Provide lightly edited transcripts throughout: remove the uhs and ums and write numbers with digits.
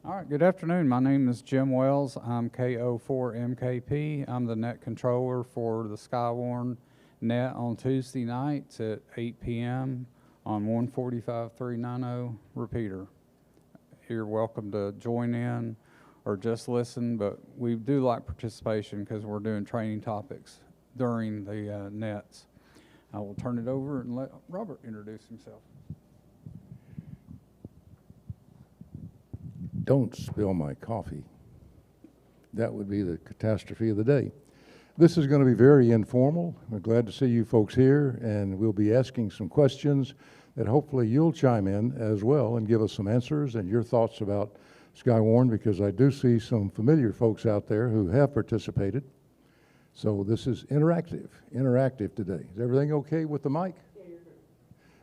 All right, good afternoon. My name is Jim Wells. I'm KO4MKP. I'm the net controller for the Skywarn net on Tuesday nights at 8 p.m. on 145.390 repeater. You're welcome to join in or just listen, but we do like participation because we're doing training topics during the nets. I will turn it over and let Robert introduce himself. Don't spill my coffee. That would be the catastrophe of the day. This is going to be very informal. We're glad to see you folks here, and we'll be asking some questions that hopefully you'll chime in as well and give us some answers and your thoughts about Skywarn, because I do see some familiar folks out there who have participated. So this is interactive today. Is everything okay with the mic?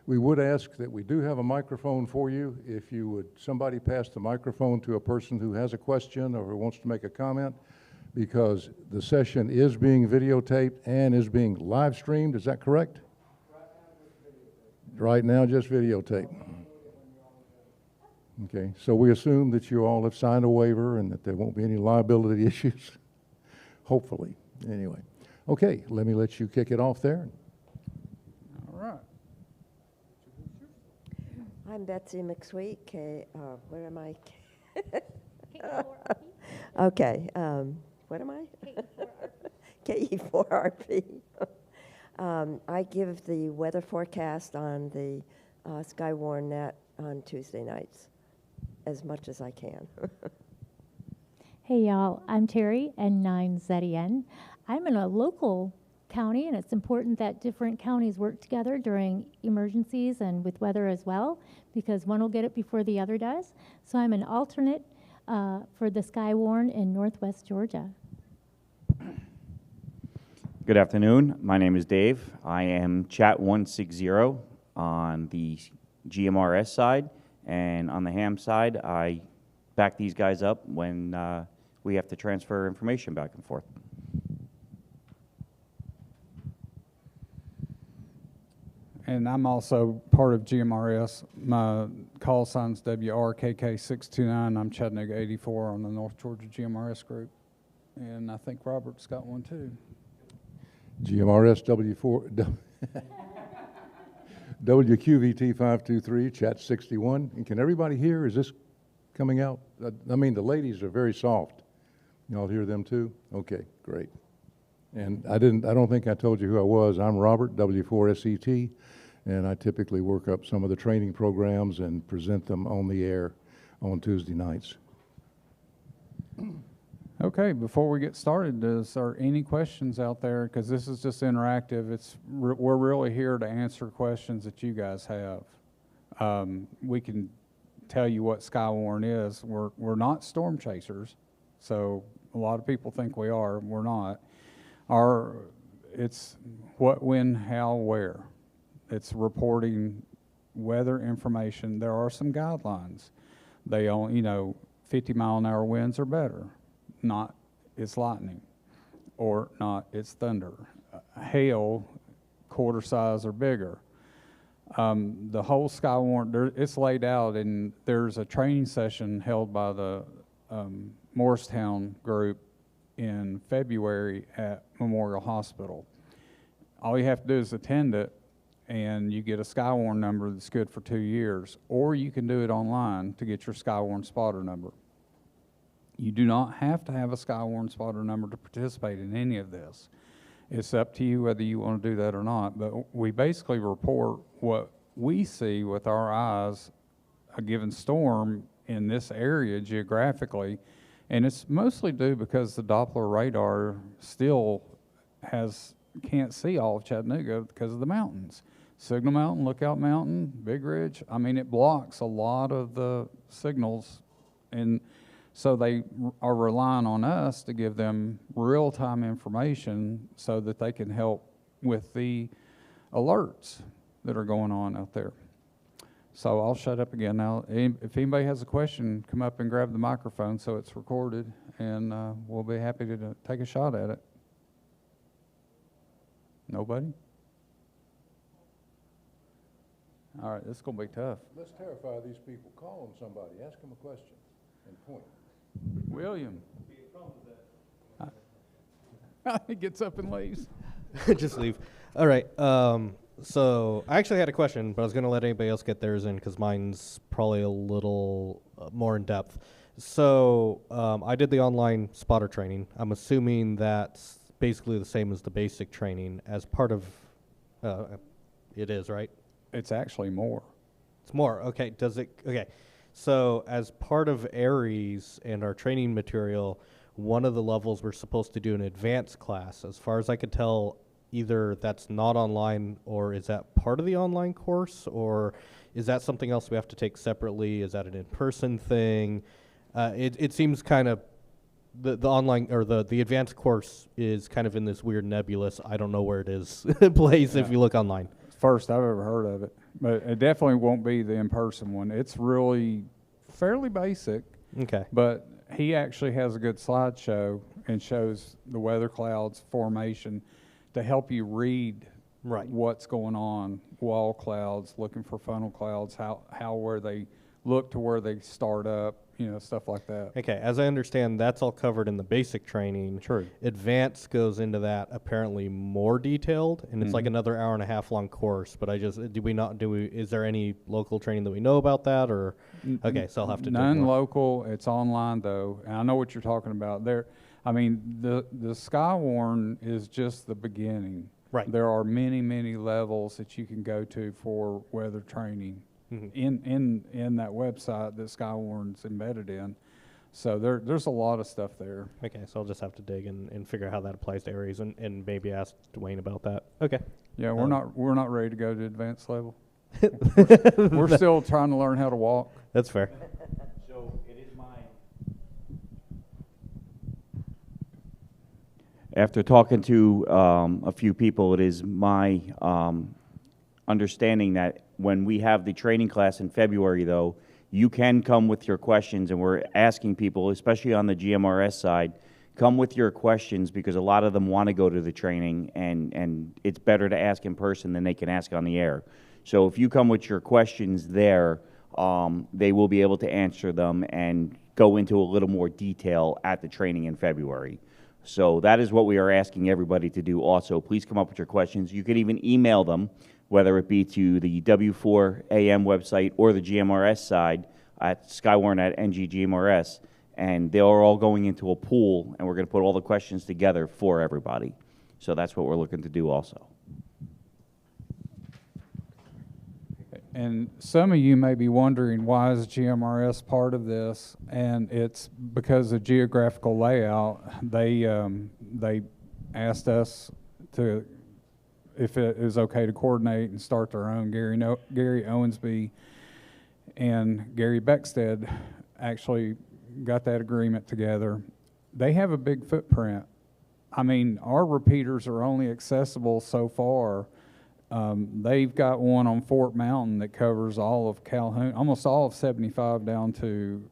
We would ask that we do have a microphone for you. If you would, somebody pass the microphone to a person who has a question or who wants to make a comment, because the session is being videotaped and is being live streamed. Is that correct? Right now, just videotape. Okay, so we assume that you all have signed a waiver and that there won't be any liability issues, hopefully. Anyway, okay, let me let you kick it off there. All right. I'm Betsy McSweet, where am I? Okay, what am I? KE4RP. I give the weather forecast on the Skywarn net on Tuesday nights as much as I can. Hey y'all, I'm Terry, N9ZEN. I'm in a local county, and it's important that different counties work together during emergencies and with weather as well, because one will get it before the other does. So I'm an alternate for the Skywarn in Northwest Georgia. Good afternoon. My name is Dave. I am Chat 160 on the GMRS side, and on the ham side, I back these guys up when we have to transfer information back and forth. And I'm also part of GMRS. My call sign's WRKK629. I'm Chattanooga 84 on the North Georgia GMRS group. And I think Robert's got one too. GMRS W4, WQVT 523, Chat 61. And can everybody hear? Is this coming out? I mean, the ladies are very soft. Y'all hear them too? Okay, great. And I don't think I told you who I was. I'm Robert, W4SET, and I typically work up some of the training programs and present them on the air on Tuesday nights. Okay, before we get started, is there any questions out there? Because this is just interactive. We're really here to answer questions that you guys have. We can tell you what Skywarn is. We're not storm chasers, so a lot of people think we are. We're not. It's what, when, how, where. It's reporting weather information. There are some guidelines. They only, 50-mile-an-hour winds are better. Not it's lightning, or not it's thunder. Hail, quarter size or bigger. The whole Skywarn, it's laid out, and there's a training session held by the Morristown group in February at Memorial Hospital. All you have to do is attend it, and you get a Skywarn number that's good for 2 years, or you can do it online to get your Skywarn spotter number. You do not have to have a Skywarn spotter number to participate in any of this. It's up to you whether you want to do that or not, but we basically report what we see with our eyes, a given storm in this area geographically, and it's mostly due because the Doppler radar still can't see all of Chattanooga because of the mountains. Signal Mountain, Lookout Mountain, Big Ridge, it blocks a lot of the signals, and so they are relying on us to give them real-time information so that they can help with the alerts that are going on out there. So I'll shut up again now. If anybody has a question, come up and grab the microphone so it's recorded, and we'll be happy to take a shot at it. Nobody? All right, this is going to be tough. Let's terrify these people. Call them somebody. Ask them a question. and point. William. He gets up and leaves. Just leave. All right. So I actually had a question, but I was going to let anybody else get theirs in because mine's probably a little more in depth. So I did the online spotter training. I'm assuming that's basically the same as the basic training as part of it is, right? It's actually more. It's more. Okay. Does it? Okay. So as part of Aries and our training material, one of the levels we're supposed to do an advanced class. As far as I could tell, either that's not online, or is that part of the online course, or is that something else we have to take separately? Is that an in-person thing? It seems kind of the online or the advanced course is kind of in this weird nebulous, I don't know where it is place if you look online. First I've ever heard of it, but it definitely won't be the in-person one. It's really fairly basic, Okay. but he actually has a good slideshow and shows the weather clouds formation to help you read Right. what's going on. Wall clouds, looking for funnel clouds, how where they look to where they start up, stuff like that. Okay, as I understand, that's all covered in the basic training. True. Advanced goes into that apparently more detailed, and it's like another hour and a half long course. But is there any local training that we know about that, or? Okay, so I'll have to do None more. local. It's online though, and I know what you're talking about. The Skywarn is just the beginning. Right. There are many, many levels that you can go to for weather training in that website that Skywarn's embedded in. So there's a lot of stuff there. Okay, so I'll just have to dig and figure out how that applies to Aries and maybe ask Dwayne about that. Okay. Yeah, we're not ready to go to advanced level. We're still trying to learn how to walk. That's fair. So it is after talking to a few people, it is my understanding that when we have the training class in February, though, you can come with your questions, and we're asking people, especially on the GMRS side, come with your questions because a lot of them want to go to the training, and it's better to ask in person than they can ask on the air. So if you come with your questions there, they will be able to answer them and go into a little more detail at the training in February. So that is what we are asking everybody to do also. Please come up with your questions. You can even email them, whether it be to the W4AM website or the GMRS side at Skywarn@NGGMRS, and they're all going into a pool, and we're going to put all the questions together for everybody. So that's what we're looking to do also. And some of you may be wondering, why is GMRS part of this? And it's because of geographical layout. They asked us if it is okay to coordinate and start their own. Gary Owensby and Gary Beckstead actually got that agreement together. They have a big footprint. I mean, our repeaters are only accessible so far. They've got one on Fort Mountain that covers all of Calhoun, almost all of 75 down to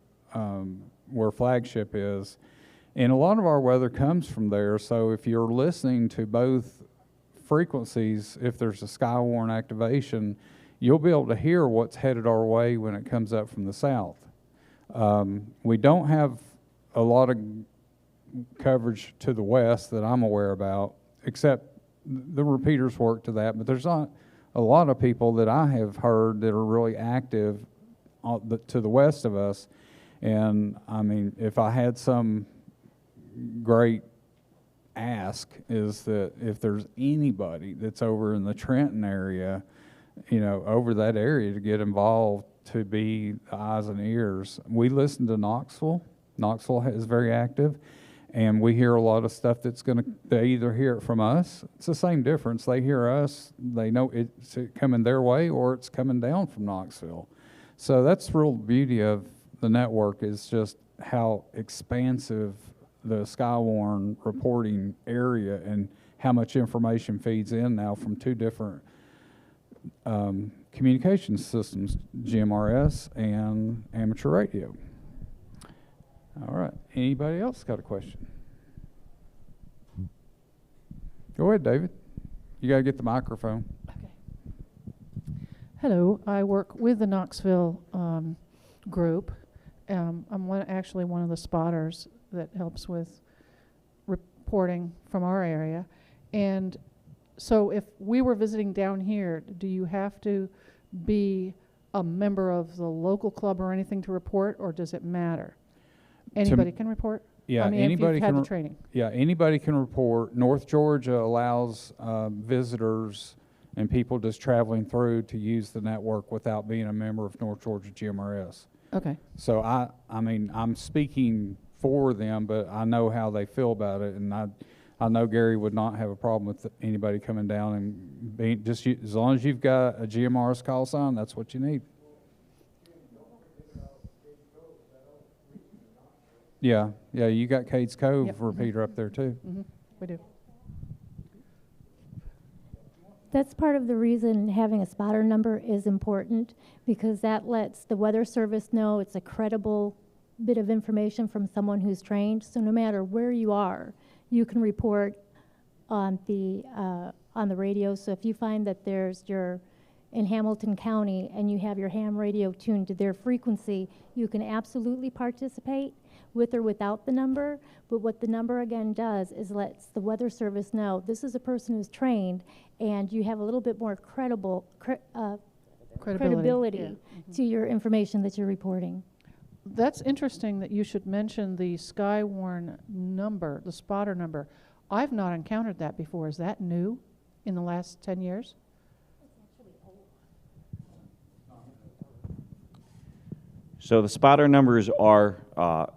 where Flagship is. And a lot of our weather comes from there. So if you're listening to both frequencies, if there's a Skywarn activation, you'll be able to hear what's headed our way when it comes up from the south. We don't have a lot of coverage to the west that I'm aware about, except the repeaters work to that, but there's not a lot of people that I have heard that are really active to the west of us. And I mean, if I had some great ask, is that if there's anybody that's over in the Trenton area, over that area, to get involved, to be the eyes and ears. We listen to Knoxville. Knoxville is very active. And we hear a lot of stuff they either hear it from us. It's the same difference. They hear us, they know it's coming their way, or it's coming down from Knoxville. So that's the real beauty of the network, is just how expansive the Skywarn reporting area and how much information feeds in now from two different communication systems, GMRS and amateur radio. All right. Anybody else got a question? Go ahead, David. You got to get the microphone. Okay. Hello. I work with the Knoxville group, actually one of the spotters that helps with reporting from our area. And so if we were visiting down here, do you have to be a member of the local club or anything to report, or does it matter? Anybody can report? Yeah, I mean, anybody if you've had can the training. Yeah, anybody can report. North Georgia allows visitors and people just traveling through to use the network without being a member of North Georgia GMRS. Okay. So I mean, I'm speaking for them, but I know how they feel about it, and I know Gary would not have a problem with anybody coming down and being just as long as you've got a GMRS call sign, that's what you need. Yeah, you got Cades Cove Yep. repeater up there too. Mm-hmm. We do. That's part of the reason having a spotter number is important, because that lets the Weather Service know it's a credible bit of information from someone who's trained. So no matter where you are, you can report on the radio. So if you find that you're in Hamilton County and you have your ham radio tuned to their frequency, you can absolutely participate with or without the number. But what the number again does is lets the Weather Service know this is a person who's trained, and you have a little bit more credibility Yeah. to your information that you're reporting. That's interesting that you should mention the Skywarn number, the spotter number. I've not encountered that before. Is that new in the last 10 years? So the spotter numbers are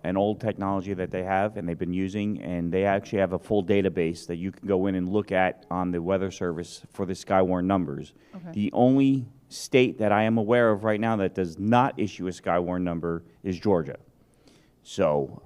an old technology that they have and they've been using, and they actually have a full database that you can go in and look at on the Weather Service for the Skywarn numbers. Okay. The only state that I am aware of right now that does not issue a Skywarn number is Georgia. So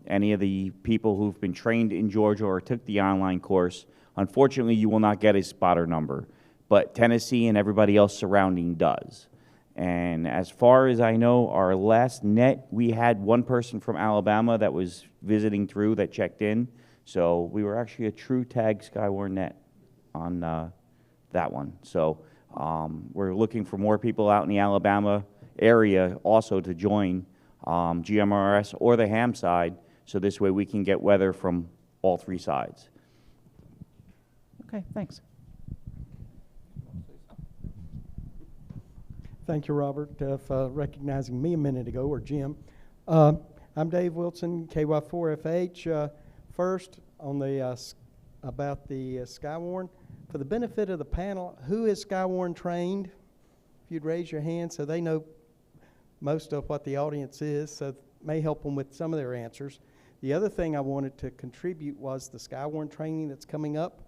any of the people who've been trained in Georgia or took the online course, unfortunately you will not get a spotter number, but Tennessee and everybody else surrounding does. And as far as I know, our last net, we had one person from Alabama that was visiting through that checked in. So we were actually a true tag Skywarn net on that one. So we're looking for more people out in the Alabama area also to join GMRS or the ham side, so this way we can get weather from all three sides. Okay, thanks. Thank you, Robert, for recognizing me a minute ago, or Jim. I'm Dave Wilson, KY4FH. First, on the about the Skywarn. For the benefit of the panel, who is Skywarn trained? If you'd raise your hand so they know most of what the audience is, so it may help them with some of their answers. The other thing I wanted to contribute was the Skywarn training that's coming up.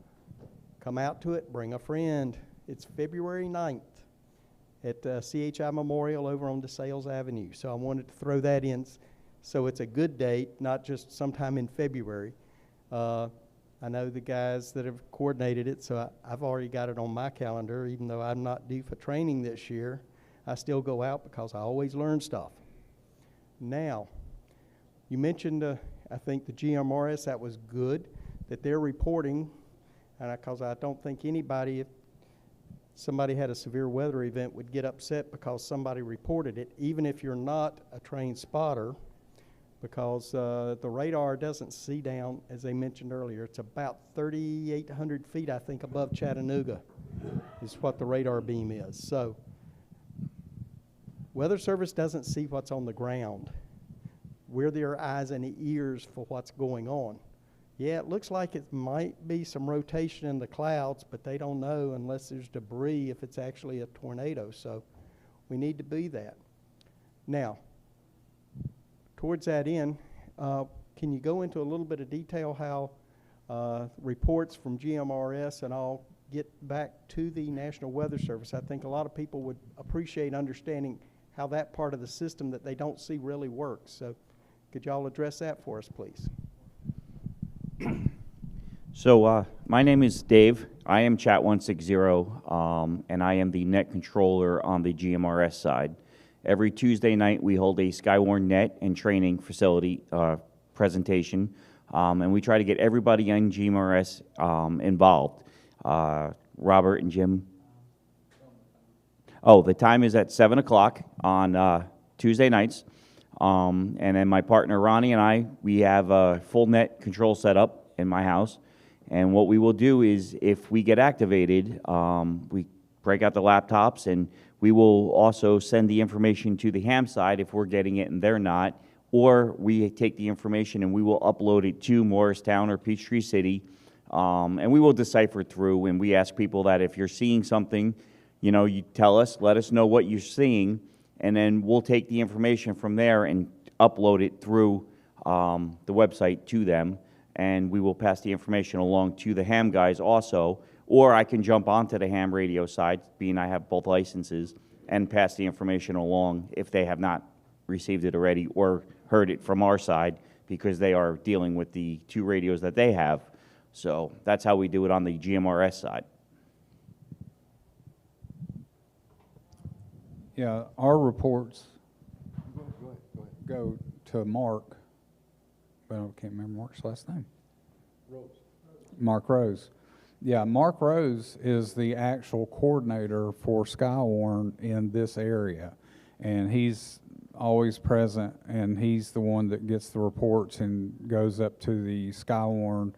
Come out to it, bring a friend. It's February 9th. At CHI Memorial over on DeSales Avenue. So I wanted to throw that in so it's a good date, not just sometime in February. I know the guys that have coordinated it, so I've already got it on my calendar. Even though I'm not due for training this year, I still go out because I always learn stuff. Now, you mentioned, I think the GMRS, that was good, that they're reporting, and because I don't think anybody, if somebody had a severe weather event, would get upset because somebody reported it, even if you're not a trained spotter, because the radar doesn't see down, as they mentioned earlier. It's about 3,800 feet, I think, above Chattanooga is what the radar beam is. So Weather Service doesn't see what's on the ground. We're their eyes and ears for what's going on. Yeah, it looks like it might be some rotation in the clouds, but they don't know unless there's debris if it's actually a tornado. So we need to be that. Now, towards that end, can you go into a little bit of detail how reports from GMRS and all get back to the National Weather Service? I think a lot of people would appreciate understanding how that part of the system that they don't see really works. So could y'all address that for us, please? So my name is Dave. I am Chat 160, and I am the net controller on the GMRS side. Every Tuesday night, we hold a Skywarn net and training facility presentation, and we try to get everybody on GMRS involved. Robert and Jim. Oh, the time is at 7 o'clock on Tuesday nights. And then my partner Ronnie and I, we have a full net control set up in my house. And what we will do is if we get activated, we break out the laptops and we will also send the information to the ham side if we're getting it and they're not. Or we take the information and we will upload it to Morristown or Peachtree City. And we will decipher through, and we ask people that if you're seeing something, you know, you tell us, let us know what you're seeing, and then we'll take the information from there and upload it through the website to them, and we will pass the information along to the ham guys also, or I can jump onto the ham radio side, being I have both licenses, and pass the information along if they have not received it already or heard it from our side, because they are dealing with the 2 radios that they have. So that's how we do it on the GMRS side. Yeah, our reports go to Mark, but I can't remember Mark's last name. Mark Rose. Yeah, Mark Rose is the actual coordinator for Skywarn in this area, and he's always present, and he's the one that gets the reports and goes up to the Skywarn.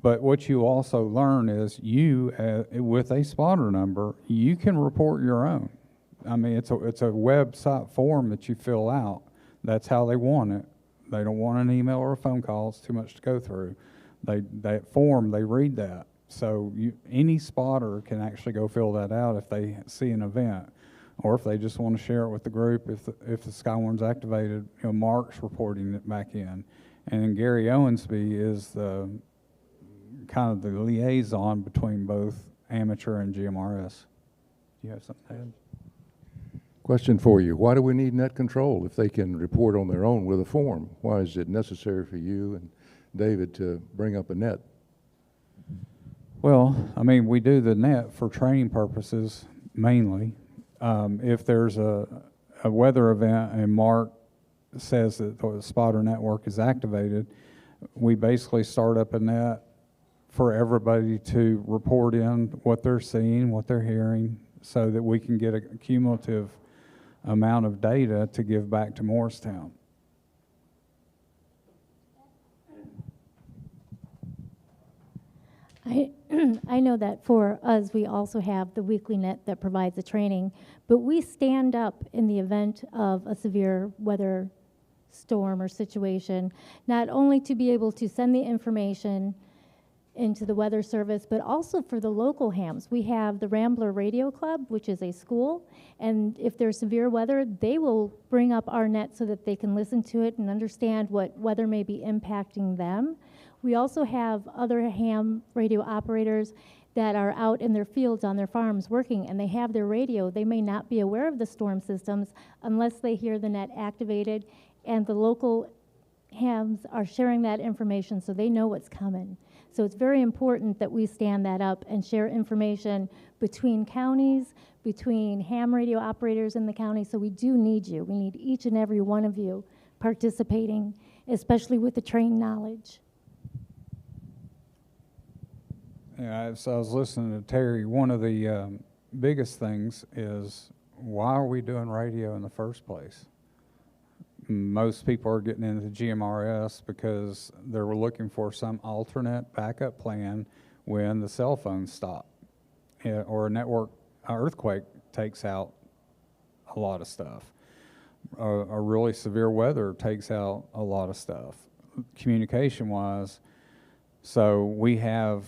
But what you also learn is you, with a spotter number, you can report your own. I mean, it's a website form that you fill out. That's how they want it. They don't want an email or a phone call. It's too much to go through. That form, they read that. So any spotter can actually go fill that out if they see an event, or if they just want to share it with the group. If the Skywarn's activated, you know, Mark's reporting it back in, and then Gary Owensby is the kind of the liaison between both amateur and GMRS. Do you have something to add? Question for you. Why do we need net control if they can report on their own with a form? Why is it necessary for you and David to bring up a net? Well, I mean, we do the net for training purposes mainly. If there's a weather event and Mark says that the spotter network is activated, we basically start up a net for everybody to report in what they're seeing, what they're hearing, so that we can get a cumulative amount of data to give back to Morristown. I know that for us, we also have the weekly net that provides the training, but we stand up in the event of a severe weather storm or situation, not only to be able to send the information into the weather service, but also for the local hams. We have the Rambler Radio Club, which is a school, and if there's severe weather, they will bring up our net so that they can listen to it and understand what weather may be impacting them. We also have other ham radio operators that are out in their fields on their farms working, and they have their radio. They may not be aware of the storm systems unless they hear the net activated, and the local hams are sharing that information so they know what's coming. So it's very important that we stand that up and share information between counties, between ham radio operators in the county. So we do need you. We need each and every one of you participating, especially with the trained knowledge. Yeah, so I was listening to Terry. One of the biggest things is, why are we doing radio in the first place? Most people are getting into GMRS because they were looking for some alternate backup plan when the cell phones stop, or a earthquake takes out a lot of stuff. A really severe weather takes out a lot of stuff, communication-wise. So we have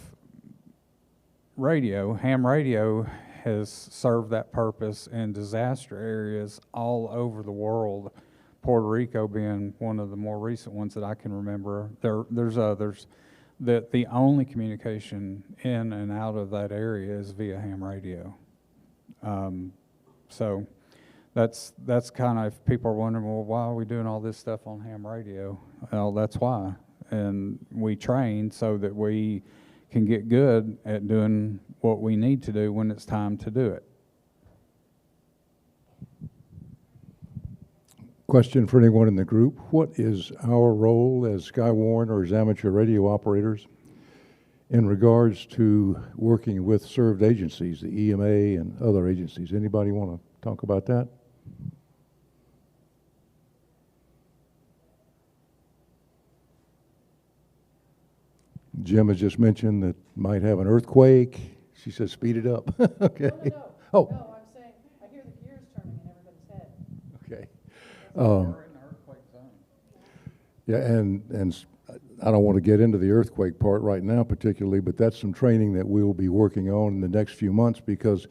radio. Ham radio has served that purpose in disaster areas all over the world, Puerto Rico being one of the more recent ones that I can remember. There's others. That the only communication in and out of that area is via ham radio. So that's kind of, if people are wondering, well, why are we doing all this stuff on ham radio? Well, that's why. And we train so that we can get good at doing what we need to do when it's time to do it. Question for anyone in the group. What is our role as Skywarn or as amateur radio operators in regards to working with served agencies, the EMA and other agencies? Anybody want to talk about that? Jim has just mentioned that might have an earthquake. She says speed it up. Okay. Oh, No, I'm saying, I hear the gears turning in everybody's head. okay. We're in the earthquake zone. Yeah, and I don't want to get into the earthquake part right now particularly, but that's some training that we'll be working on in the next few months, because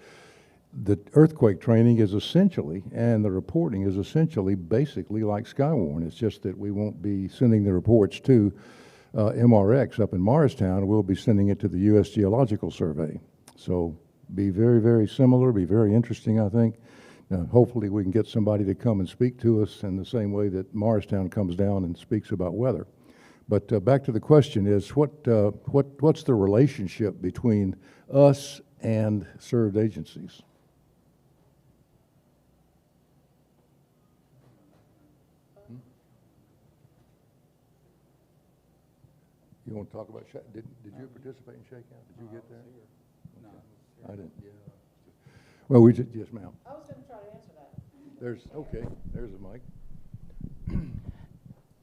the earthquake training is essentially, and the reporting is essentially basically like Skywarn. It's just that we won't be sending the reports to MRX up in Morristown. We'll be sending it to the U.S. Geological Survey. So be very, very similar, be very interesting, I think. Hopefully we can get somebody to come and speak to us in the same way that Morristown comes down and speaks about weather. But back to the question is, what's the relationship between us and served agencies? You want to talk about, did you participate in Shakeout? Did you get there? No. I didn't. Well, we just, yes, ma'am. I was going to try to answer that. Okay, there's a mic.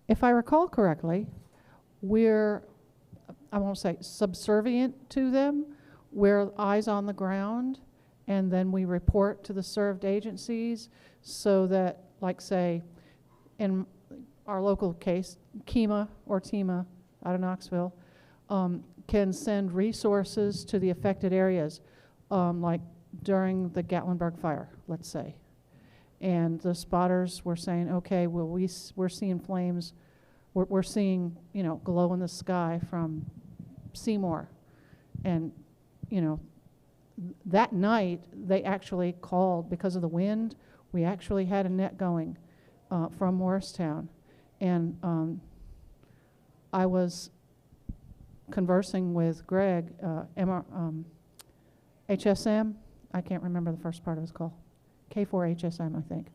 If I recall correctly, we're, I won't say subservient to them. We're eyes on the ground, and then we report to the served agencies so that, like, say, in our local case, KEMA or TEMA out of Knoxville, can send resources to the affected areas, like during the Gatlinburg fire, let's say. And the spotters were saying, okay, well, we're seeing flames, we're seeing, you know, glow in the sky from Seymour. And, you know, that night they actually called, because of the wind, we actually had a net going from Morristown. And I was conversing with Greg, HSM, I can't remember the first part of his call, K4 HSM, I think.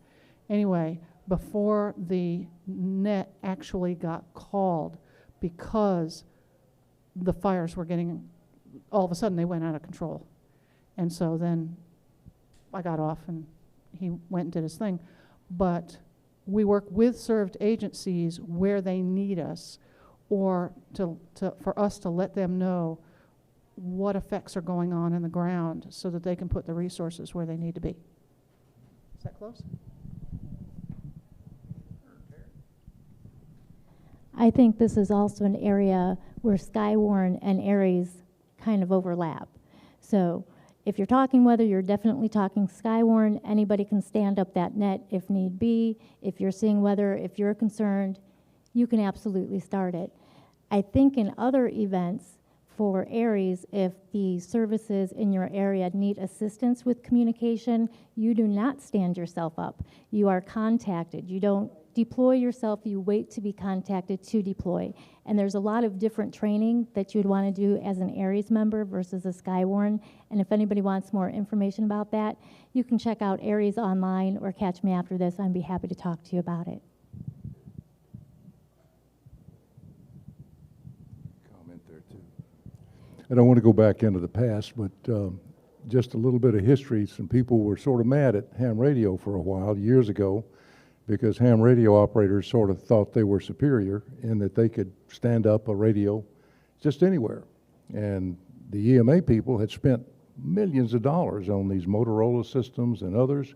Anyway, before the net actually got called, because the fires were getting, all of a sudden they went out of control. And so then I got off and he went and did his thing. But we work with served agencies where they need us, or for us to let them know what effects are going on in the ground so that they can put the resources where they need to be. Is that close? I think this is also an area where Skywarn and Aries kind of overlap. So if you're talking weather, you're definitely talking Skywarn. Anybody can stand up that net if need be. If you're seeing weather, if you're concerned, you can absolutely start it. I think in other events for Aries, if the services in your area need assistance with communication, you do not stand yourself up. You are contacted. You don't deploy yourself, you wait to be contacted to deploy. And there's a lot of different training that you'd want to do as an Aries member versus a Skywarn. And if anybody wants more information about that, you can check out Aries online or catch me after this. I'd be happy to talk to you about it. Comment there too. I don't want to go back into the past, but just a little bit of history. Some people were sort of mad at ham radio for a while, years ago, because ham radio operators sort of thought they were superior in that they could stand up a radio just anywhere. And the EMA people had spent millions of dollars on these Motorola systems and others,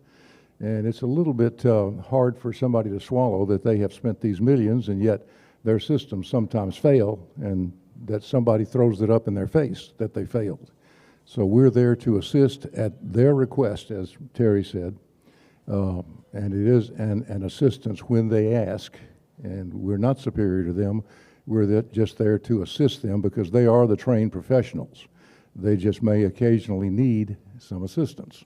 and it's a little bit hard for somebody to swallow that they have spent these millions and yet their systems sometimes fail, and that somebody throws it up in their face that they failed. So we're there to assist at their request, as Terry said, and it is an assistance when they ask, and we're not superior to them. We're just there to assist them because they are the trained professionals. They just may occasionally need some assistance.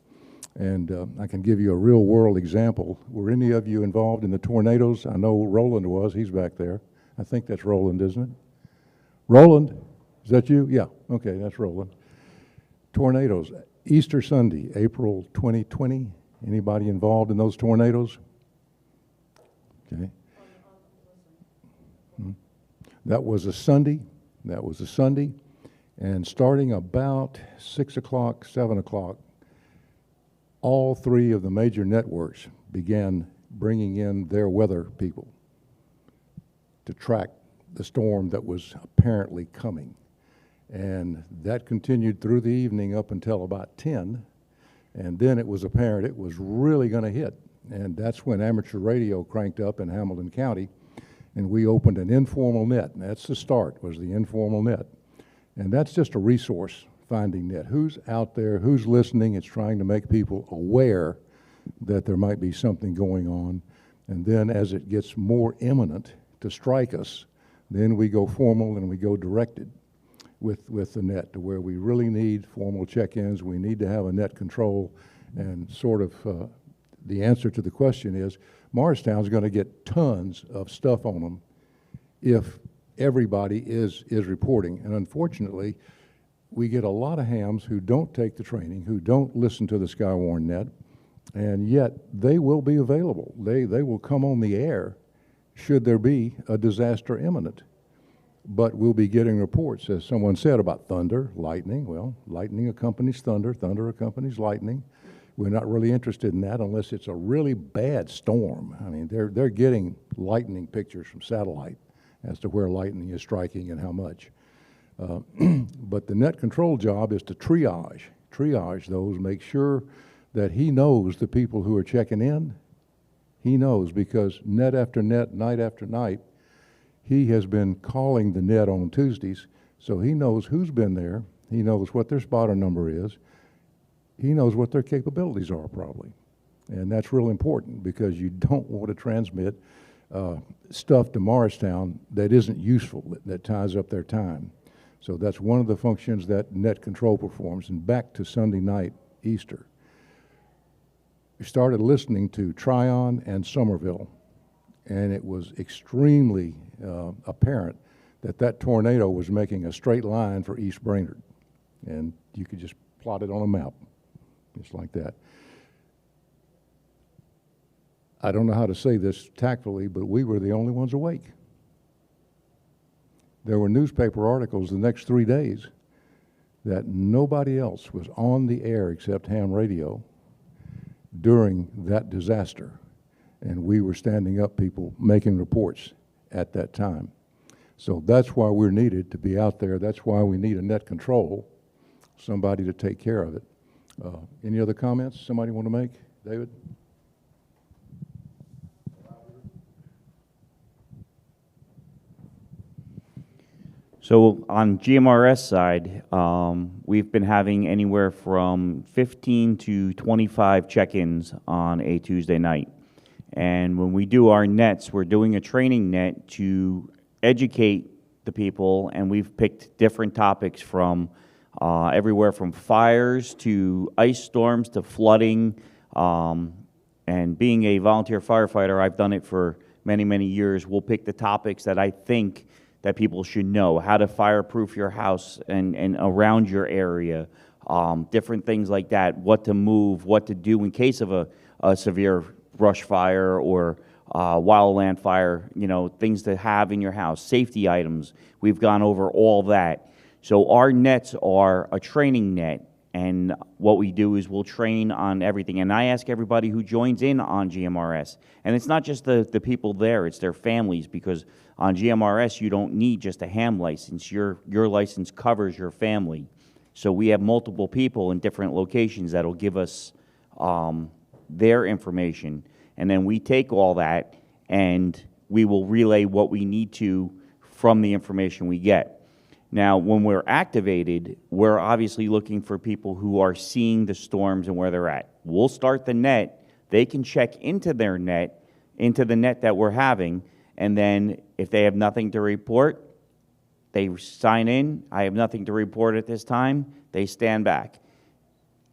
And I can give you a real world example. Were any of you involved in the tornadoes? I know Roland was, he's back there. I think that's Roland, isn't it? Roland, is that you? Yeah, okay, that's Roland. Tornadoes, Easter Sunday, April 2020. Anybody involved in those tornadoes? Okay. That was a Sunday. That was a Sunday. And starting about 6 o'clock, 7 o'clock, all three of the major networks began bringing in their weather people to track the storm that was apparently coming. And that continued through the evening up until about 10. And then it was apparent it was really going to hit. And that's when amateur radio cranked up in Hamilton County, and we opened an informal net. And that's the start, was the informal net. And that's just a resource finding net. Who's out there, who's listening? It's trying to make people aware that there might be something going on. And then as it gets more imminent to strike us, then we go formal and we go directed with the net to where we really need formal check-ins. We need to have a net control, and sort of the answer to the question is Morristown's going to get tons of stuff on them if everybody is reporting. And unfortunately, we get a lot of hams who don't take the training, who don't listen to the Skywarn net, and yet they will be available. They will come on the air should there be a disaster imminent. But we'll be getting reports, as someone said, about thunder, lightning. Well, lightning accompanies thunder, thunder accompanies lightning. We're not really interested in that unless it's a really bad storm. I mean, they're getting lightning pictures from satellite as to where lightning is striking and how much. But the net control job is to triage those, make sure that he knows the people who are checking in. He knows, because net after net, night after night, he has been calling the net on Tuesdays, so he knows who's been there. He knows what their spotter number is. He knows what their capabilities are, probably. And that's real important, because you don't want to transmit stuff to Morristown that isn't useful, that ties up their time. So that's one of the functions that net control performs. And back to Sunday night, Easter. We started listening to Tryon and Somerville, and it was extremely apparent that that tornado was making a straight line for East Brainerd. And you could just plot it on a map, just like that. I don't know how to say this tactfully, but we were the only ones awake. There were newspaper articles the next 3 days that nobody else was on the air except ham radio during that disaster. And we were standing up people making reports at that time. So that's why we're needed to be out there. That's why we need a net control, somebody to take care of it. Any other comments somebody want to make? David? So on GMRS side, we've been having anywhere from 15 to 25 check-ins on a Tuesday night. And when we do our nets, we're doing a training net to educate the people, and we've picked different topics from everywhere from fires to ice storms to flooding. And being a volunteer firefighter, I've done it for many, many years. We'll pick the topics that I think that people should know, how to fireproof your house and around your area, different things like that, what to move, what to do in case of a severe brush fire or wildland fire, you know, things to have in your house, safety items. We've gone over all that. So our nets are a training net, and what we do is we'll train on everything. And I ask everybody who joins in on GMRS, and it's not just the people there, it's their families, because on GMRS you don't need just a ham license. Your license covers your family. So we have multiple people in different locations that'll give us their information, and then we take all that and we will relay what we need to from the information we get. Now, when we're activated, we're obviously looking for people who are seeing the storms and where they're at. We'll start the net. They can check into their net, into the net that we're having, and then if they have nothing to report, they sign in. I have nothing to report at this time. They stand back.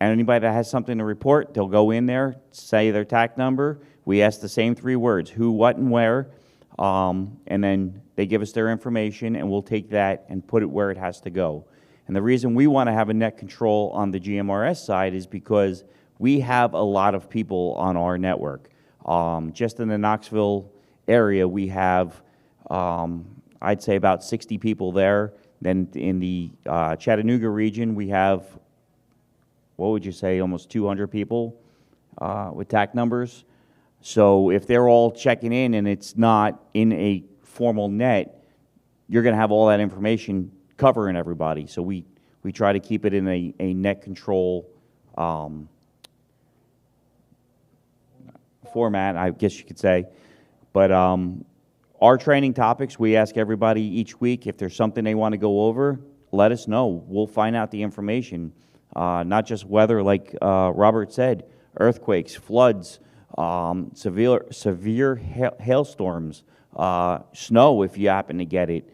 And anybody that has something to report, they'll go in there, say their TAC number. We ask the same 3 words, who, what, and where, and then they give us their information, and we'll take that and put it where it has to go. And the reason we want to have a net control on the GMRS side is because we have a lot of people on our network. Just in the Knoxville area, we have, I'd say, about 60 people there. Then in the Chattanooga region, we have, what would you say, almost 200 people with TAC numbers. So if they're all checking in and it's not in a formal net, you're going to have all that information covering everybody. So we try to keep it in a net control format, I guess you could say. But our training topics, we ask everybody each week if there's something they want to go over, let us know. We'll find out the information. Not just weather, like Robert said, earthquakes, floods, severe hailstorms, snow if you happen to get it,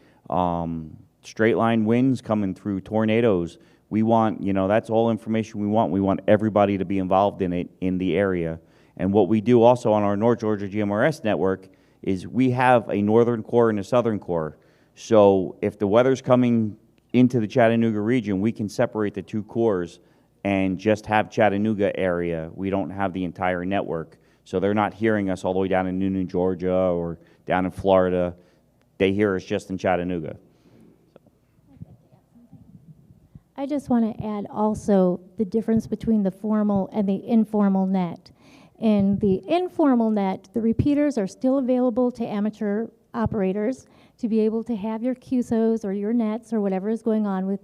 straight line winds coming through, tornadoes. We want, that's all information we want. We want everybody to be involved in it in the area. And what we do also on our North Georgia GMRS network is we have a northern core and a southern core. So if the weather's coming into the Chattanooga region, we can separate the two cores and just have Chattanooga area. We don't have the entire network. So they're not hearing us all the way down in Noonan, Georgia, or down in Florida. They hear us just in Chattanooga. I just want to add also the difference between the formal and the informal net. In the informal net, the repeaters are still available to amateur operators to be able to have your QSOs or your nets or whatever is going on with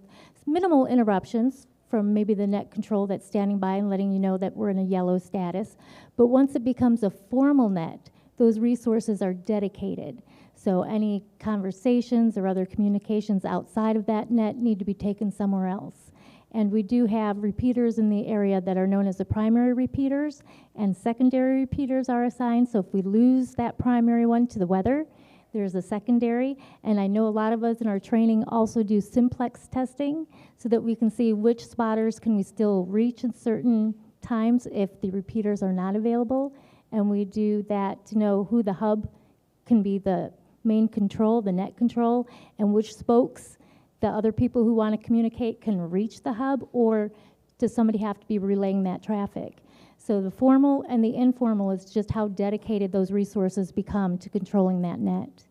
minimal interruptions from maybe the net control that's standing by and letting you know that we're in a yellow status. But once it becomes a formal net, those resources are dedicated. So any conversations or other communications outside of that net need to be taken somewhere else. And we do have repeaters in the area that are known as the primary repeaters, and secondary repeaters are assigned. So if we lose that primary one to the weather, there's a secondary. And I know a lot of us in our training also do simplex testing so that we can see which spotters can we still reach in certain times if the repeaters are not available. And we do that to know who the hub can be, the main control, the net control, and which spokes the other people who want to communicate can reach the hub, or does somebody have to be relaying that traffic? So the formal and the informal is just how dedicated those resources become to controlling that net.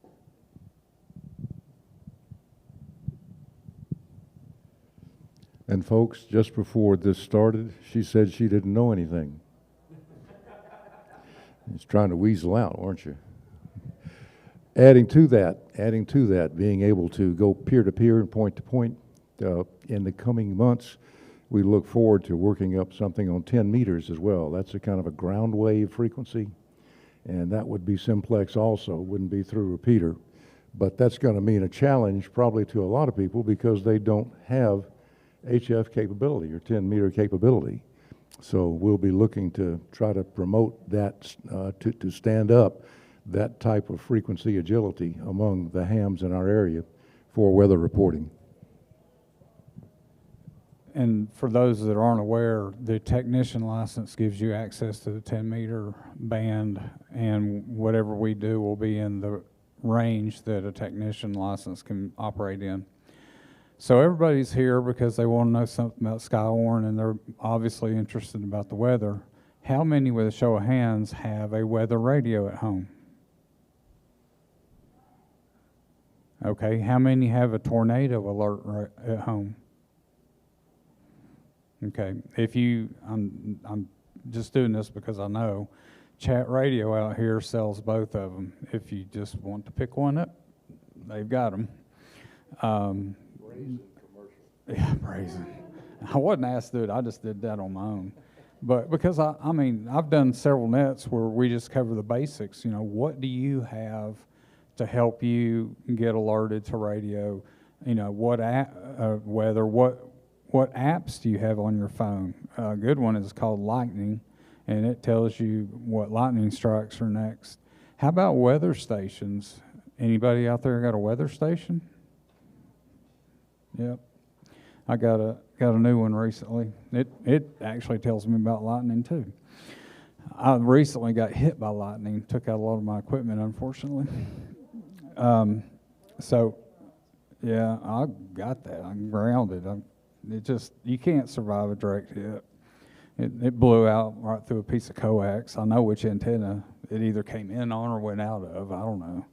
And folks, just before this started, she said she didn't know anything. He's trying to weasel out, aren't you? Adding to that, being able to go peer-to-peer and point-to-point, in the coming months, we look forward to working up something on 10 meters as well. That's a kind of a ground wave frequency, and that would be simplex also, wouldn't be through repeater. But that's going to mean a challenge probably to a lot of people because they don't have HF capability or 10-meter capability. So we'll be looking to try to promote that, to stand up that type of frequency agility among the hams in our area for weather reporting. And for those that aren't aware, the technician license gives you access to the 10-meter band, and whatever we do will be in the range that a technician license can operate in. So everybody's here because they want to know something about Skywarn, and they're obviously interested about the weather. How many, with a show of hands, have a weather radio at home? Okay, how many have a tornado alert at home? Okay, if you, I'm just doing this because I know, Chat Radio out here sells both of them. If you just want to pick one up, they've got them. Brazen commercial. Yeah, brazen. I wasn't asked to do it, I just did that on my own. But because I mean, I've done several nets where we just cover the basics. What do you have to help you get alerted to radio? What weather, what apps do you have on your phone? A good one is called Lightning, and it tells you what lightning strikes are next. How about weather stations? Anybody out there got a weather station? Yep. I got a new one recently. It actually tells me about lightning too. I recently got hit by lightning, took out a lot of my equipment, unfortunately. So, yeah, I got that. I'm grounded. You can't survive a direct hit. It blew out right through a piece of coax. I know which antenna it either came in on or went out of. I don't know.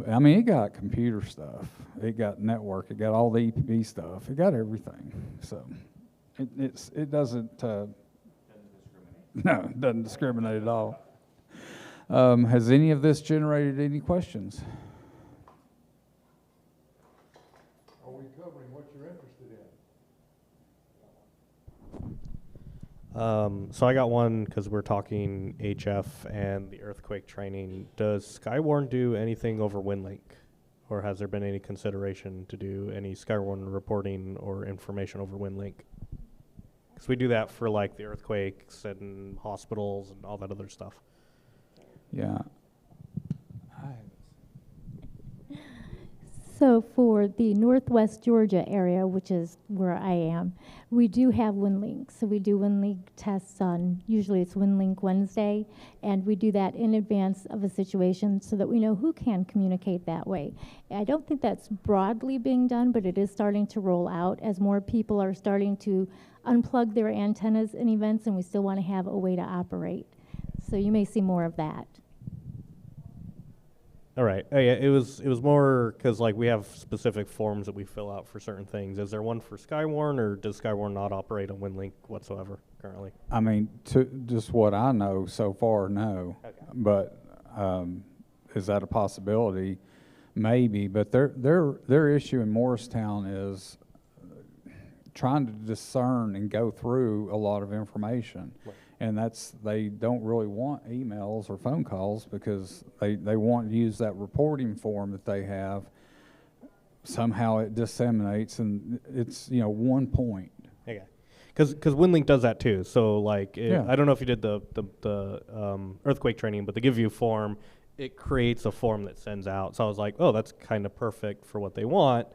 I mean, it got computer stuff. It got network. It got all the EPB stuff. It got everything. So, it doesn't. No, it doesn't discriminate at all. Has any of this generated any questions? Are we covering what you're interested in. So I got one because we're talking HF and the earthquake training. Does Skywarn do anything over WinLink? Or has there been any consideration to do any Skywarn reporting or information over WinLink? Because we do that for like the earthquakes and hospitals and all that other stuff. Yeah. So for the Northwest Georgia area, which is where I am, we do have WinLink. So we do WinLink tests on, usually it's WinLink Wednesday, and we do that in advance of a situation so that we know who can communicate that way. I don't think that's broadly being done, but it is starting to roll out as more people are starting to unplug their antennas in events, and we still want to have a way to operate. So you may see more of that. All right. Yeah, it was more because like we have specific forms that we fill out for certain things. Is there one for Skywarn, or does Skywarn not operate on WinLink whatsoever currently? I mean, to just what I know so far, no. Okay. But is that a possibility? Maybe. But their issue in Morristown is trying to discern and go through a lot of information. Right. And they don't really want emails or phone calls because they want to use that reporting form that they have. Somehow it disseminates, and it's, 1 point. Okay. Because WinLink does that too. So like, Yeah. I don't know if you did the earthquake training, but they give you a form. It creates a form that sends out. So I was like, oh, that's kind of perfect for what they want.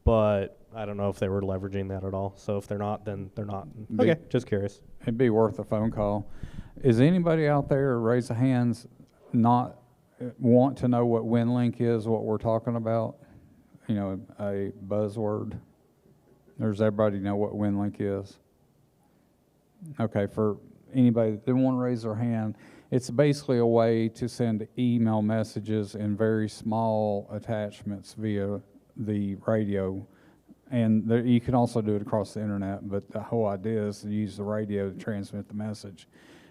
But I don't know if they were leveraging that at all. So if they're not, then they're not. Okay, just curious. It'd be worth a phone call. Is anybody out there, raise the hands, not want to know what WinLink is, what we're talking about? A buzzword. Does everybody know what WinLink is? Okay, for anybody that didn't want to raise their hand, it's basically a way to send email messages in very small attachments via the radio. And you can also do it across the internet, but the whole idea is to use the radio to transmit the message.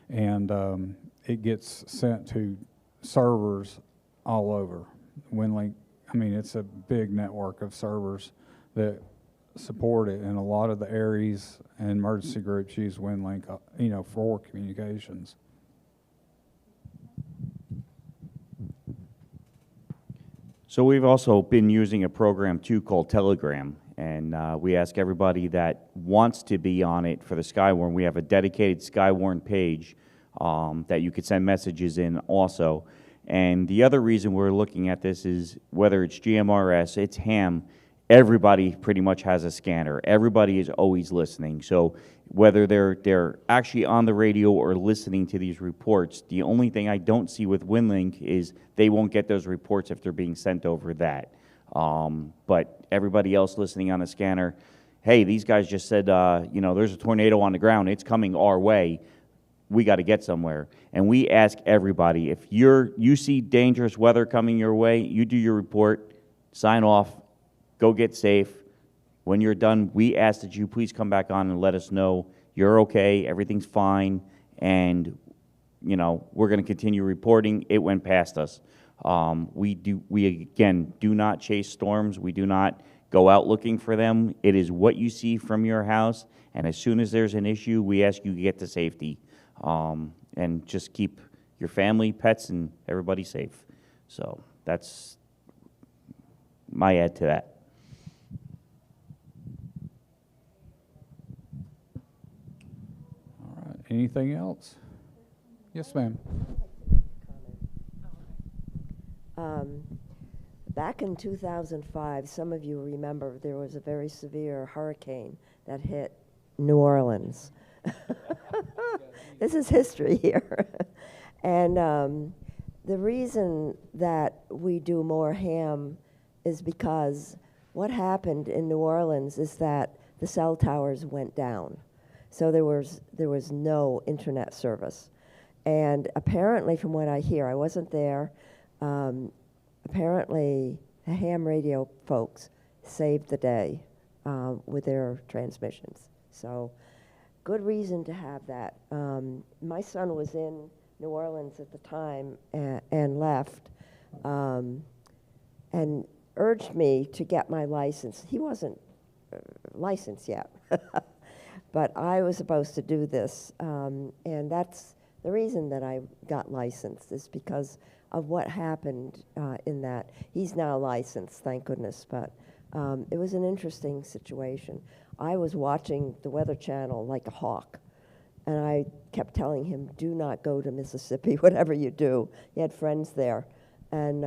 And it gets sent to servers all over. WinLink, it's a big network of servers that support it, and a lot of the ARES and emergency groups use WinLink, for communications. So we've also been using a program too called Telegram, and we ask everybody that wants to be on it for the Skywarn. We have a dedicated Skywarn page that you could send messages in also. And the other reason we're looking at this is whether it's GMRS, it's ham, everybody pretty much has a scanner. Everybody is always listening. So whether they're actually on the radio or listening to these reports, the only thing I don't see with WinLink is they won't get those reports if they're being sent over that. But everybody else listening on the scanner, hey, these guys just said, there's a tornado on the ground. It's coming our way. We got to get somewhere. And we ask everybody, if you see dangerous weather coming your way, you do your report, sign off, go get safe. When you're done, we ask that you please come back on and let us know you're okay, everything's fine, and we're going to continue reporting. It went past us. We again do not chase storms. We do not go out looking for them. It is what you see from your house, and as soon as there's an issue, we ask you to get to safety, and just keep your family, pets, and everybody safe. So that's my add to that. All right. Anything else? Yes, ma'am. Back in 2005, some of you remember there was a very severe hurricane that hit New Orleans. This is history here. And the reason that we do more ham is because what happened in New Orleans is that the cell towers went down. So there was no internet service. And apparently, from what I hear, I wasn't there, apparently the ham radio folks saved the day with their transmissions. So good reason to have that. My son was in New Orleans at the time and left and urged me to get my license. He wasn't licensed yet. But I was supposed to do this, and that's the reason that I got licensed, is because of what happened in that. He's now licensed, thank goodness, but it was an interesting situation. I was watching the Weather Channel like a hawk, and I kept telling him, do not go to Mississippi, whatever you do. He had friends there, and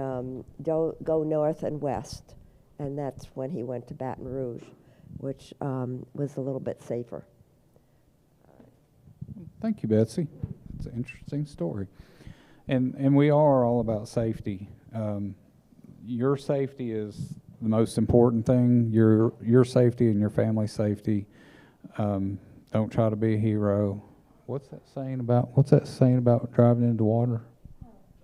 go north and west. And that's when he went to Baton Rouge, which was a little bit safer. Thank you, Betsy. It's an interesting story. And we are all about safety. Your safety is the most important thing, your safety and your family's safety. Don't try to be a hero. What's that saying about driving into water?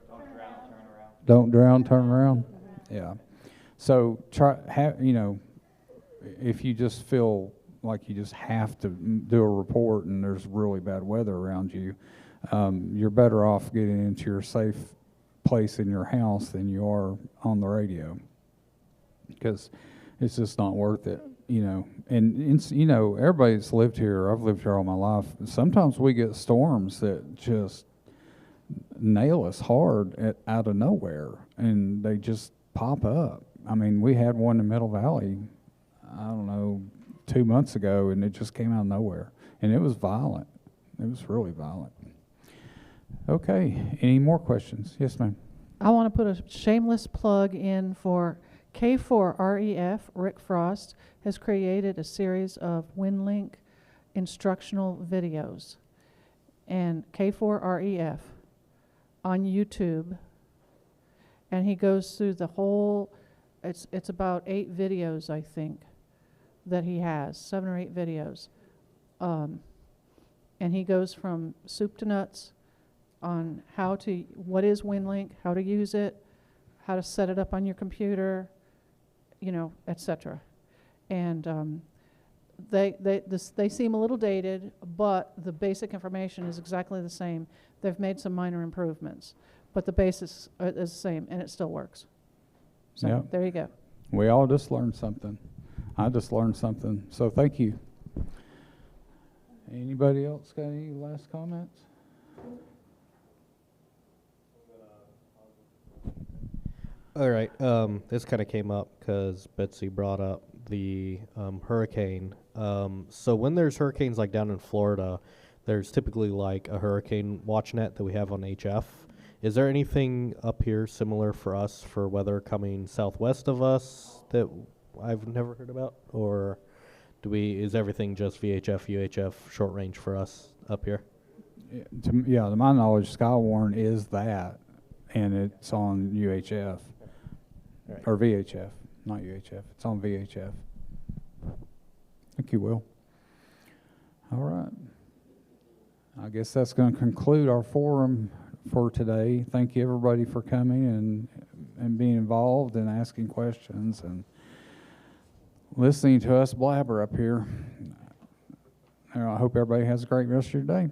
Don't drown, turn around. Don't drown, turn around. Yeah. So if you just feel like you just have to do a report and there's really bad weather around you, you're better off getting into your safe place in your house than you are on the radio, because it's just not worth it, And it's, everybody's lived here. I've lived here all my life. Sometimes we get storms that just nail us hard out of nowhere, and they just pop up. I mean, we had one in Middle Valley, I don't know, 2 months ago, and it just came out of nowhere, and it was violent. It was really violent. Okay, any more questions? Yes, ma'am. I want to put a shameless plug in for K4REF. Rick Frost has created a series of WinLink instructional videos. And K4REF on YouTube. And he goes through the whole, it's about 8 videos, I think, that he has, 7 or 8 videos. And he goes from soup to nuts on what is WinLink, how to use it, how to set it up on your computer, etc. And they seem a little dated, but the basic information is exactly the same. They've made some minor improvements, but the basis is the same, and it still works. So Yep. There you go. We all just learned something. I just learned something. So thank you. Anybody else got any last comments? All right. This kind of came up because Betsy brought up the hurricane. So when there's hurricanes like down in Florida, there's typically like a hurricane watch net that we have on HF. Is there anything up here similar for us for weather coming southwest of us that I've never heard about? Or is everything just VHF, UHF, short range for us up here? To my knowledge, Skywarn is that, and it's on UHF. Right. Or VHF, not UHF. It's on VHF. Thank you, Will. All right. I guess that's going to conclude our forum for today. Thank you, everybody, for coming and being involved and asking questions and listening to us blabber up here. I hope everybody has a great rest of your day.